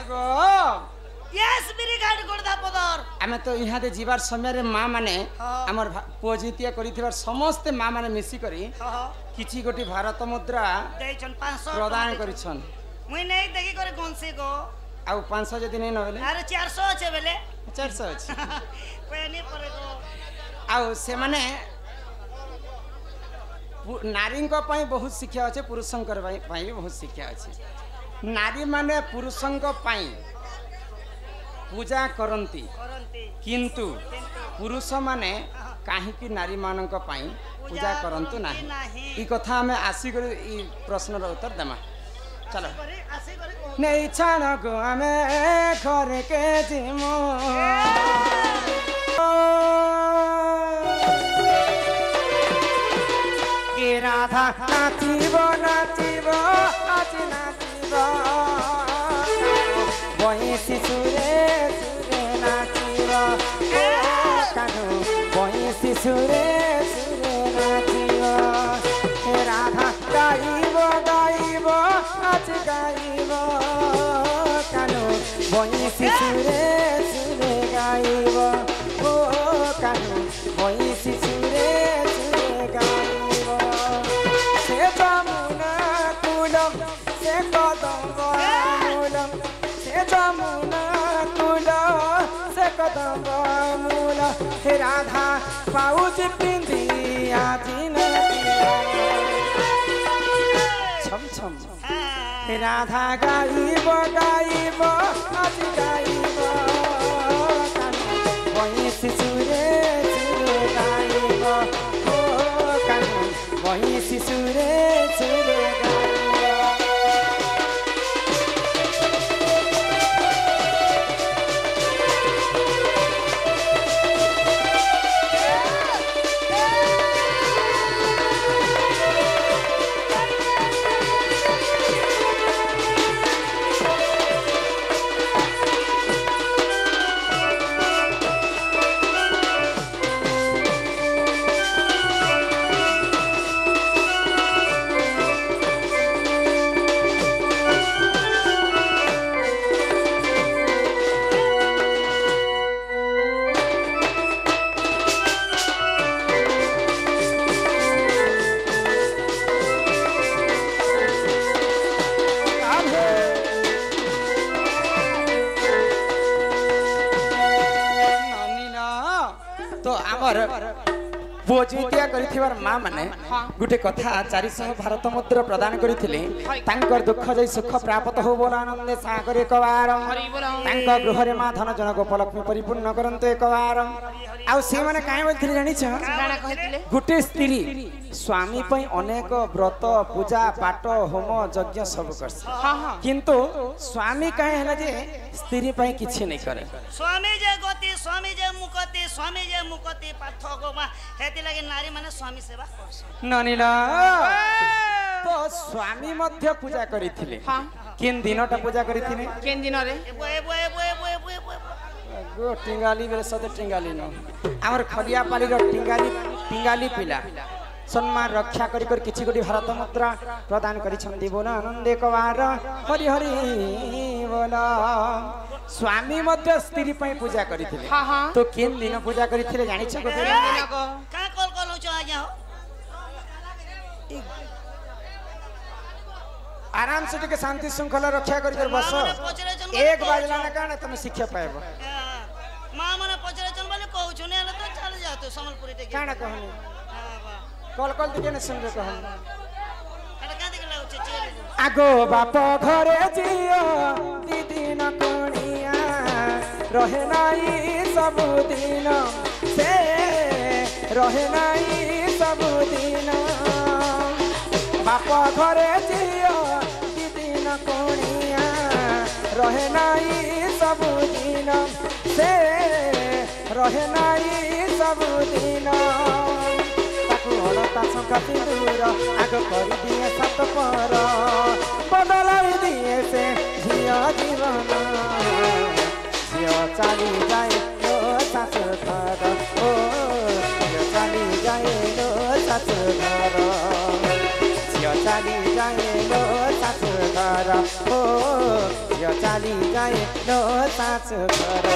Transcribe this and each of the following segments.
Go yes मेरी गाड़ी गोड़दा पदर आमे तो यहाँ दे जीवार समय रे माँ माने हमर पुओजितिया करिथिबार समस्त माँ माने मिसी करी किछि गोटी भारत मुद्रा देछन 500 प्रदान करिछन मुई नहीं देखि करे गंसी गो आउ 500 जदि नै नबेले अरे 400 छे बेले 400 अछि पेनी परे गो आउ से माने नारी को पाई बहुत शिक्षा अच्छे पुरुषों भी बहुत शिक्षा अच्छे नारी माने पुरुषों पाई पूजा करती किंतु पुरुष माने कहीं नारी मान पाई पूजा करतु ना ई कथा हमें आसिक प्रश्न उत्तर देमा चलो नहीं छाण गो आमे घर के जिमो राधा नाचिब नाचिब आज नाचिब बंसी सुरे सुरे नाचिब कानू बंसी सुरे सुरे नाचिब राधा गाइब गाइब आज गाइब कानू बंसी सुरे सुरे गाइब ओ कानू बंसी सुरे सुरे गाइब से जामुना कुलम से कदम मूलम से जामुना कुलम से कदम मूल हे राधा पाउच पिंदी आजी छम छम हे राधा गाइब गाइब आज गाइब बंसी सुरे सुरे गाइब वही शिशुरे सुरे पुओजितिया करिथिबार माँ माने गुटे कथा 400 भारत मुद्रा प्रदान करिथिले तांकर दुख जई सुख प्राप्त हो बोला आनंद सागर एक बार तांका गृह रे माँ धन जन गोपलक्ष्मी परिपूर्ण करंतु एक बार आउ से माने काहे बोलथिले जानि छ काना कहिथिले गुटे स्त्री स्वामी पई अनेक व्रत पूजा पाठ होम यज्ञ सब करस किंतु स्वामी काहे हला जे स्त्री पई किछि नै करे स्वामी जे गति स्वामी जे मुकति पाथ गोमा हेति लागि नारी माने स्वामी सेवा करस ननिला तो स्वामी मध्य पूजा करिथिले किन दिनटा पूजा करिथिले केन दिन रे गो टिंगाली बेले सते टिंगाली न हमर खलिया पाली रो टिंगाली पिला सम्मान रक्षा करी कर किछि गोटी भारत मुद्रा प्रदान करि छंदी बोला आनंद एक बार हरि हरि बोला स्वामी मध्य स्त्री पई पूजा करिथिले तो केन दिन पूजा करिथिले जानि छ गोटे का कॉल हो छ आज्ञा हो आराम से टिके शांति श्रृंखला रक्षा करी कर बस एक बाजला ना काना तुम शिक्षा पाएबो मां मने पचरे चल बोले कहू छु ने तो चल जा तो समलपुरी टे काना कहनी कल दिखे न सुन कहनी अरे का दिख लागो छे आगो बाप घरे जियो दीदी न कोनिया रहे नाई सब दिन से रहे नाई सब दिन बाप घरे जियो दीदी न कोनिया रहे नाई सब दिन से रहे नाई सब दिन अलता संकटी दूर आग कर दिए सत पर बदल दिए से झिया जीवन झिया चली जाए लो सास घर ओ झिया चली जाए लो सास घर झिया चली जाए लो ଶାଶୁ ଘର ଓ ଝିଅ ଚାଲି ଯାଏ ଲୋ ଶାଶୁ ଘର।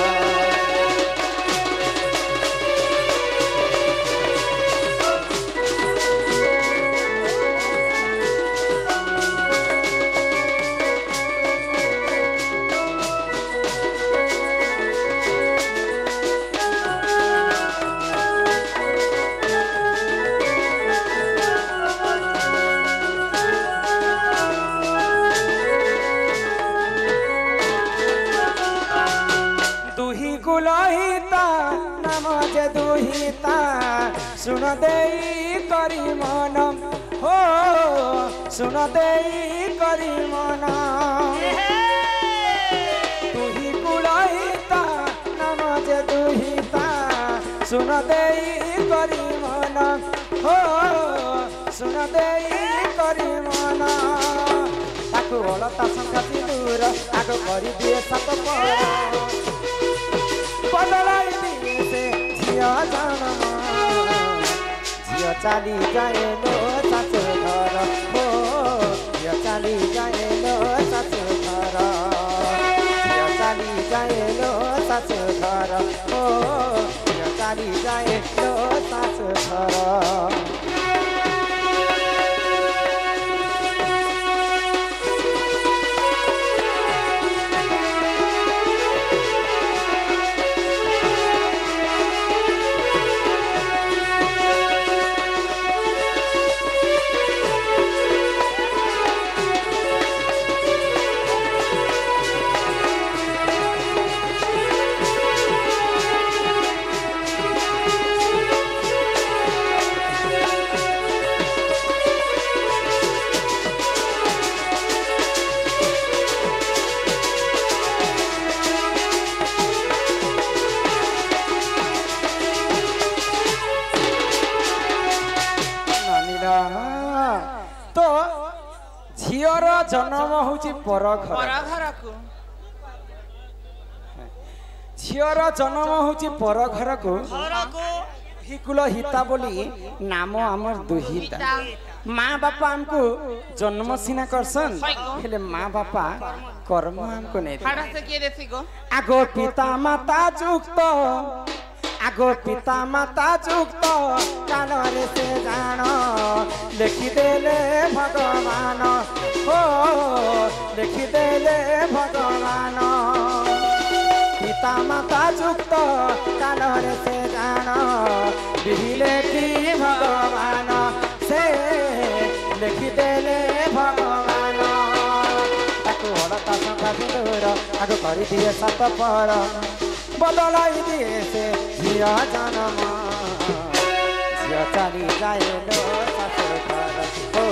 दुहिता नाम जे दुहिता सुन देई करी मन हो सुन देई करी मन दुहि कुलहिता नाम जे दुहिता सुन देई करी मन हो सुन देई करी मन ताकू अलता संगति दूर आग करी दिए सात पर बदलाई दिए से झिया जन्म झिया चाली जाए लो ଶାଶୁ घर हो झिया चाली जाए लो ଶାଶୁ घर झिया चाली जाए लो ଶାଶୁ घर हो झिया चाली जाए लो ଶାଶୁ घर। तो झीर जन्म होची पर घर को झीर जन्म होची पर घर को हिकुल हिता बोली नाम आमर दुहिता माँ बापा हमको जन्म सीना करसन हेले माँ बापा कर्म हमको नहीं आगो पिता माता जुक्त आगो पिता माता जुक्त कालरे से जान लिखिदेले भगवान हो लिखिदेले भगवान पिता माता जुक्त कालरे से जान लिखिले कि भगवान से लिखिदेले भगवान ताकू हड़ता संगा दूर आगो कर दिए सात पर बदलाई दिए से झिया जन्म झिया चाली जाए लो ଶାଶୁ घर हो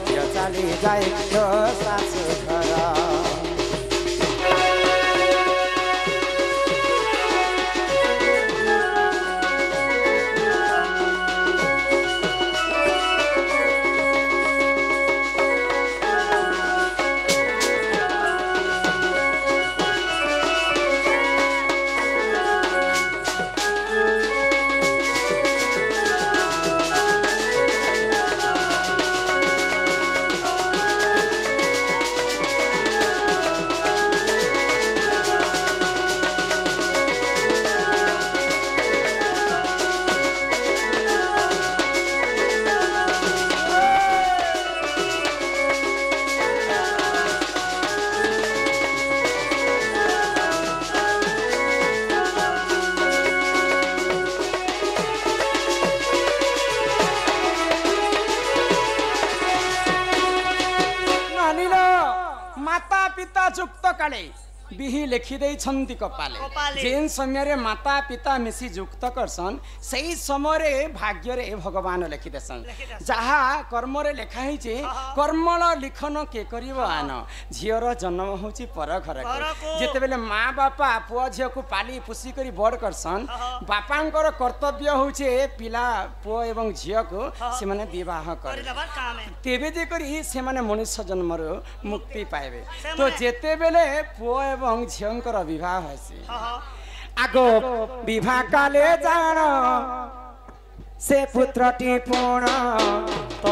झिया चाली जाए लो ଶାଶୁ घर। माता पिता जुक्त काले बिही लिखि दे छंती कपाले जेन समय माता पिता मिसी जुक्त करसन सही समय भाग्य रे भगवान लिखि देसन जहा कर्म रे लेखा ही जे कर्मल लिखन के करिवो आन झियर जन्म होची पर घर जेते बेले माँ बापा पुआ झिय को पाली पुसी करी बड़ करसन बापांकर कर्तव्य होचे पिला पुआ एवं झिय को से माने विवाह कर तेबे जे करी से माने मनुष्य जन्म रो मुक्ति पाएबे तो जेते बेले पुआ एवं झियंकर विवाह होसी आगो विवाह काले जान से पुत्रटी पूर्ण तो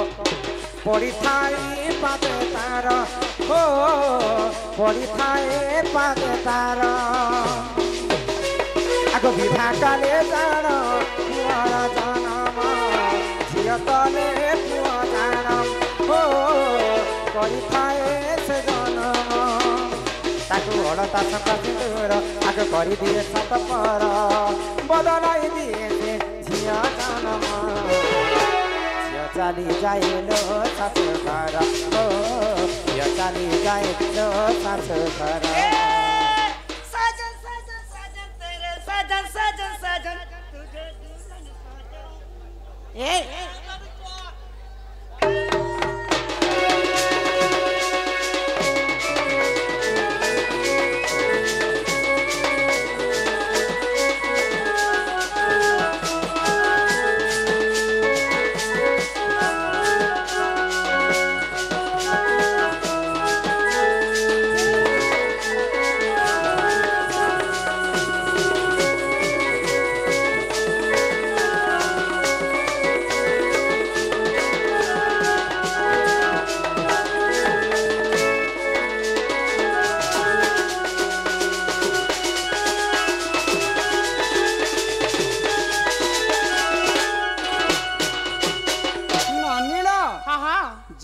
पड़ी थाए पादे तार हो पड़ी थाए पादे तार आगो विवाह काले जान पुअर जनम झियो तले पुअ जानम हो पड़ी थाए से जनम ताकू हड़ता संका सिंदूर आग करी दिए सत पर बदलाई दिए से झियो जनम झियो चली जाइलो सासु घर हो झियो चली जाइलो सासु घर साजन साजन साजन तेरे साजन साजन साजन तुझे दुल्हन साजन ए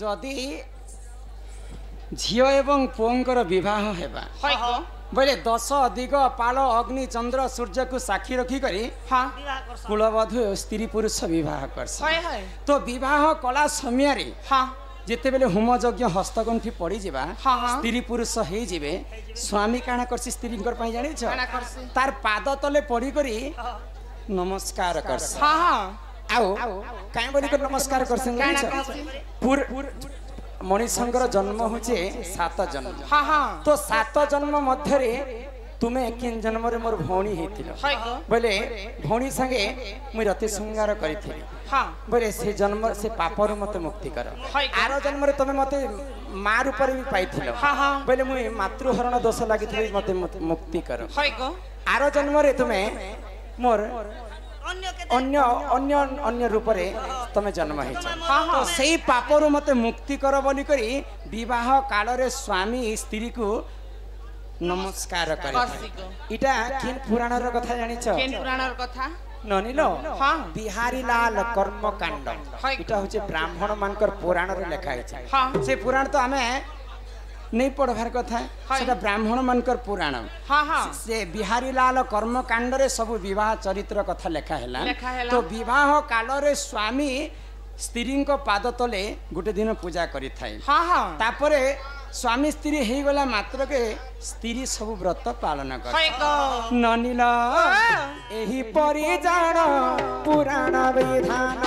जदि झियो एवं पुओंकर विवाह हेबा बोले 10 दिग पाल अग्नि चंद्र सूर्य को साक्षी रखी करी विवाह करसन कुलवधु स्त्री पुरुष विवाह करसन तो विवाह कला समय रे जिते बेले होम यज्ञ हस्तगंठी पड़ी जिबा स्त्री पुरुष हे जिबे स्वामी काना करसी स्त्री कर पई जानि छ तार पाद तले पड़ी करी नमस्कार करस आओ काई बोली कर नमस्कार करसन पूर मनुष्यंकर जन्म होचे 7 जन्म तो 7 जन्म मध्य रे तुमे किन जन्म रे मोर भौणी हेतिलो बोले भौणी संगे मुई रति श्रृंगार करिथिली बोले से जन्म से पापर मते मुक्ति कर आरो जन्म रे तमे मते मार ऊपर भी पाइथिलो बोले मुई मातृहरण दोष लागिथिली मते मुक्ति कर आरो जन्म रे तुमे मोर अन्य अन्य अन्य रूप रे तमे जन्म हेछ तो सेही पापरु मते मुक्ति कर बोली करी विवाह काल रे स्वामी स्त्री को नमस्कार करे इटा किन पुराण र कथा जानि छ केन पुराण र कथा ननिलो बिहारी लाल कर्मकांड इटा होचे ब्राह्मण मानकर पुराण रे लिखा है से पुराण तो हमें नहीं पढ़वार कथा सेटा ब्राह्मण मानकर पुराण से बिहारी लाल कर्मकांड रे सब विवाह चरित्र कथा लिखा हैला तो विवाह काल रे स्वामी स्त्री को पाद तले गोटे दिन पूजा करि थाई तापरे स्वामी स्त्री हे गला मात्र के स्त्री सब व्रत पालन कर ननिला एही परि जान पुराण विधान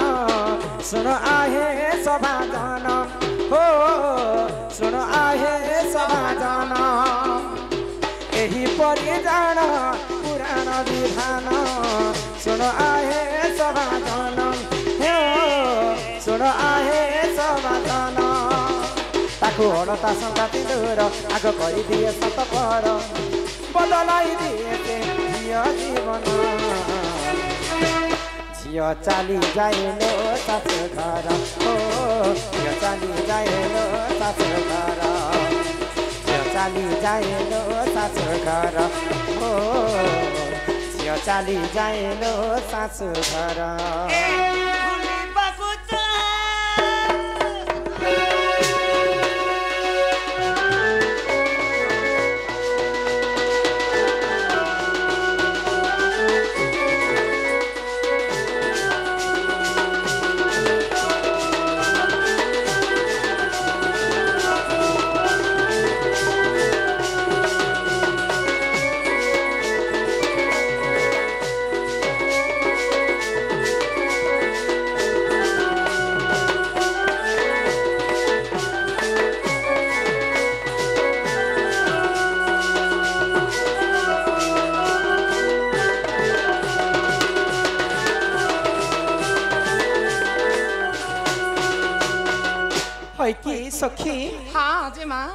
सुन आहे सभा जन हो सुन आहे सभा जन एही परि जान पुराण विधान सुन आहे सभा जन हो सुन आहे सभा जन ताकू हड़ता संगाती दूर आग कर दिए सत पर बदलाई दिए झियो जीवन झियो चली जाइलो सासु घर ओ झियो चली जाइलो सासु घर झियो चली जाइलो सासु घर ओ झियो चली जाइलो सासु घर की सखी हाँ जे माँ